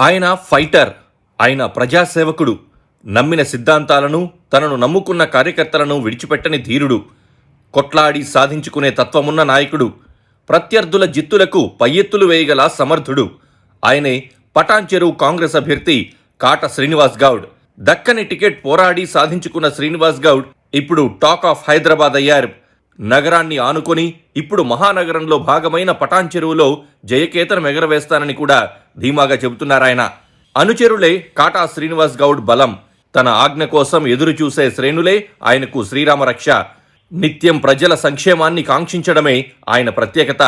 ఆయన ఫైటర్, ఆయన ప్రజాసేవకుడు, నమ్మిన సిద్ధాంతాలను, తనను నమ్ముకున్న కార్యకర్తలను విడిచిపెట్టని ధీరుడు, కొట్లాడి సాధించుకునే తత్వమున్న నాయకుడు, ప్రత్యర్థుల జిత్తులకు పయ్యెత్తులు వేయగల సమర్థుడు. ఆయనే పటాన్ చెరువు కాంగ్రెస్ అభ్యర్థి కాట శ్రీనివాస్ గౌడ్. దక్కని టికెట్ పోరాడి సాధించుకున్న శ్రీనివాస్ గౌడ్ ఇప్పుడు టాక్ ఆఫ్ హైదరాబాద్ అయ్యారు. నగరాన్ని ఆనుకొని ఇప్పుడు మహానగరంలో భాగమైన పటాన్ చెరువులో జయకేతనం ఎగరవేస్తానని కూడా ధీమాగా చెబుతున్నారాయన. అనుచరులే కాటా శ్రీనివాస్ గౌడ్ బలం. తన ఆజ్ఞ కోసం ఎదురు చూసే శ్రేణులే ఆయనకు శ్రీరామరక్ష. నిత్యం ప్రజల సంక్షేమాన్ని కాంక్షించడమే ఆయన ప్రత్యేకత.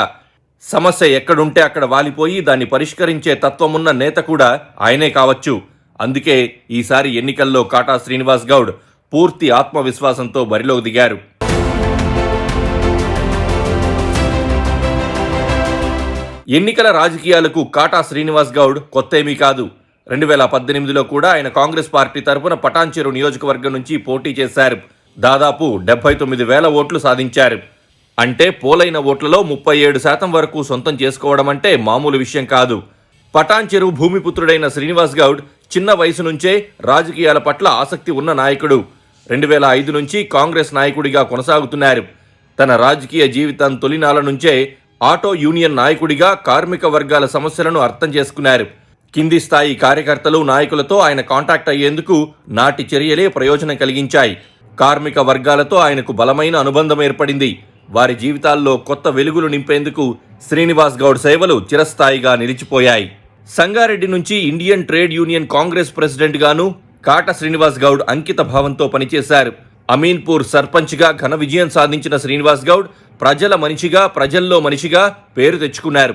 సమస్య ఎక్కడుంటే అక్కడ వాలిపోయి దాన్ని పరిష్కరించే తత్వమున్న నేత కూడా ఆయనే కావచ్చు. అందుకే ఈసారి ఎన్నికల్లో కాటా శ్రీనివాస్ గౌడ్ పూర్తి ఆత్మవిశ్వాసంతో బరిలోకి దిగారు. ఎన్నికల రాజకీయాలకు కాటా శ్రీనివాస్ గౌడ్ కొత్తేమీ కాదు. 2018లో కూడా ఆయన కాంగ్రెస్ పార్టీ తరఫున పటాన్ చెరువు నియోజకవర్గం నుంచి పోటీ చేశారు. దాదాపు 79,000 ఓట్లు సాధించారు. అంటే పోలైన ఓట్లలో 37% వరకు సొంతం చేసుకోవడం అంటే మామూలు విషయం కాదు. పటాన్ చెరువు భూమిపుత్రుడైన శ్రీనివాస్ గౌడ్ చిన్న వయసు నుంచే రాజకీయాల పట్ల ఆసక్తి ఉన్న నాయకుడు. 2005 నుంచి కాంగ్రెస్ నాయకుడిగా కొనసాగుతున్నారు. తన రాజకీయ జీవితం తొలినాల నుంచే ఆటో యూనియన్ నాయకుడిగా కార్మిక వర్గాల సమస్యలను అర్థం చేసుకున్నారు. కింది స్థాయి కార్యకర్తలు, నాయకులతో ఆయన కాంటాక్ట్ అయ్యేందుకు నాటి చర్యలే ప్రయోజనం కలిగించాయి. కార్మిక వర్గాలతో ఆయనకు బలమైన అనుబంధం ఏర్పడింది. వారి జీవితాల్లో కొత్త వెలుగులు నింపేందుకు శ్రీనివాస్ గౌడ్ సేవలు చిరస్థాయిగా నిలిచిపోయాయి. సంగారెడ్డి నుంచి Indian trade union Congress president గాను కాట శ్రీనివాస్ గౌడ్ అంకిత భావంతో పనిచేశారు. అమీన్పూర్ సర్పంచ్గా ఘన విజయం సాధించిన శ్రీనివాస్ గౌడ్ ప్రజల మనిషిగా, ప్రజల్లో మనిషిగా పేరు తెచ్చుకున్నారు.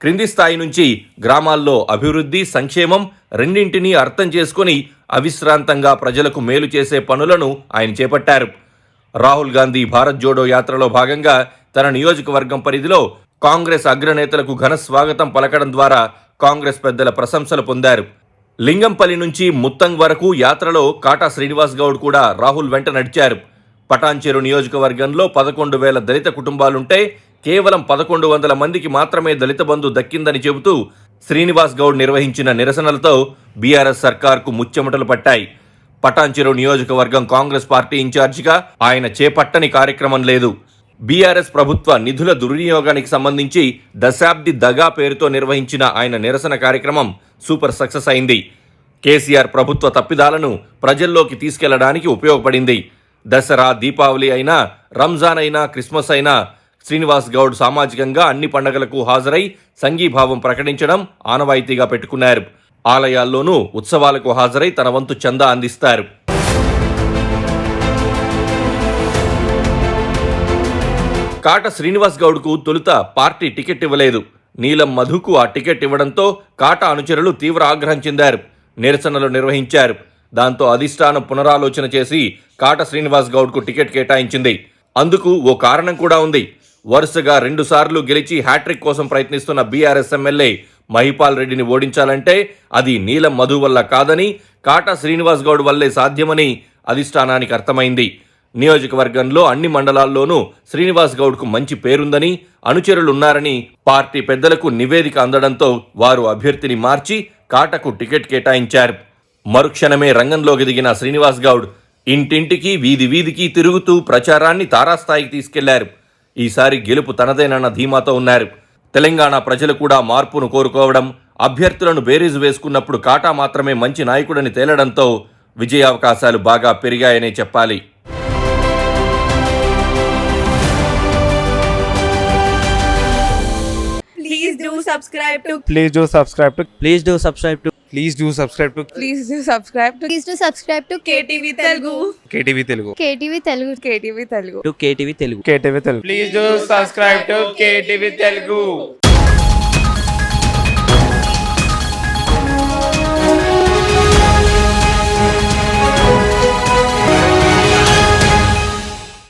క్రింది స్థాయి నుంచి గ్రామాల్లో అభివృద్ధి, సంక్షేమం రెండింటినీ అర్థం చేసుకుని అవిశ్రాంతంగా ప్రజలకు మేలు చేసే పనులను ఆయన చేపట్టారు. రాహుల్ గాంధీ భారత్ జోడో యాత్రలో భాగంగా తన నియోజకవర్గం పరిధిలో కాంగ్రెస్ అగ్రనేతలకు ఘన స్వాగతం పలకడం ద్వారా కాంగ్రెస్ పెద్దల ప్రశంసలు పొందారు. లింగంపల్లి నుంచి ముత్తంగ్ వరకు యాత్రలో కాటా శ్రీనివాస్ గౌడ్ కూడా రాహుల్ వెంట నడిచారు. పటాన్ చెరువు నియోజకవర్గంలో 11,000 దళిత కుటుంబాలుంటే కేవలం 1,100 మందికి మాత్రమే దళిత బంధు దక్కిందని చెబుతూ శ్రీనివాస్ గౌడ్ నిర్వహించిన నిరసనలతో బీఆర్ఎస్ సర్కార్కు ముచ్చెమటలు పట్టాయి. పటాన్ చెరువు నియోజకవర్గం కాంగ్రెస్ పార్టీ ఇన్ఛార్జిగా ఆయన చేపట్టని కార్యక్రమం లేదు. బీఆర్ఎస్ ప్రభుత్వ నిధుల దుర్వినియోగానికి సంబంధించి దశాబ్ది దగా పేరుతో నిర్వహించిన ఆయన నిరసన కార్యక్రమం సూపర్ సక్సెస్ అయింది. కేసీఆర్ ప్రభుత్వ తప్పిదాలను ప్రజల్లోకి తీసుకెళ్లడానికి ఉపయోగపడింది. దసరా, దీపావళి అయినా, రంజాన్ అయినా, క్రిస్మస్ అయినా శ్రీనివాస్ గౌడ్ సామాజికంగా అన్ని పండుగలకు హాజరై సంఘీభావం ప్రకటించడం ఆనవాయితీగా పెట్టుకున్నారు. ఆలయాల్లోనూ ఉత్సవాలకు హాజరై తన వంతు చందా అందిస్తారు. కాట శ్రీనివాస్ గౌడ్కు తొలుత పార్టీ టికెట్ ఇవ్వలేదు. నీలం మధుకు ఆ టికెట్ ఇవ్వడంతో కాట అనుచరులు తీవ్ర ఆగ్రహం చెందారు. నిరసనలు నిర్వహించారు. దాంతో అధిష్టానం పునరాలోచన చేసి కాట శ్రీనివాస్ గౌడ్కు టికెట్ కేటాయించింది. అందుకు ఓ కారణం కూడా ఉంది. వరుసగా 2 సార్లు గెలిచి హ్యాట్రిక్ కోసం ప్రయత్నిస్తున్న బీఆర్ఎస్ ఎమ్మెల్యే మహిపాల్ రెడ్డిని ఓడించాలంటే అది నీలం మధు వల్ల కాదని, కాటా శ్రీనివాస్ గౌడ్ వల్లే సాధ్యమని అధిష్టానానికి అర్థమైంది. నియోజకవర్గంలో అన్ని మండలాల్లోనూ శ్రీనివాస్ గౌడ్కు మంచి పేరుందని, అనుచరులున్నారని పార్టీ పెద్దలకు నివేదిక అందడంతో వారు అభ్యర్థిని మార్చి కాటకు టికెట్ కేటాయించారు. మరుక్షణమే రంగంలోకి దిగిన శ్రీనివాస్ గౌడ్ ఇంటింటికి, వీధి వీధికి తిరుగుతూ ప్రచారాన్ని తారాస్థాయికి తీసుకెళ్లారు. ఈసారి గెలుపు తనదేనన్న ధీమాతో ఉన్నారు. తెలంగాణ ప్రజలు కూడా మార్పును కోరుకోవడం, అభ్యర్థులను బేరీజు వేసుకున్నప్పుడు కాటా మాత్రమే మంచి నాయకుడని తేలడంతో విజయావకాశాలు బాగా పెరిగాయనే చెప్పాలి. Please do subscribe to Please do subscribe to Please do subscribe to Please do subscribe to Please do subscribe to Please do subscribe to KTV Telugu. KTV Telugu. KTV Telugu. KTV Telugu. KTV Telugu. KTV Telugu. Please do subscribe to KTV Telugu.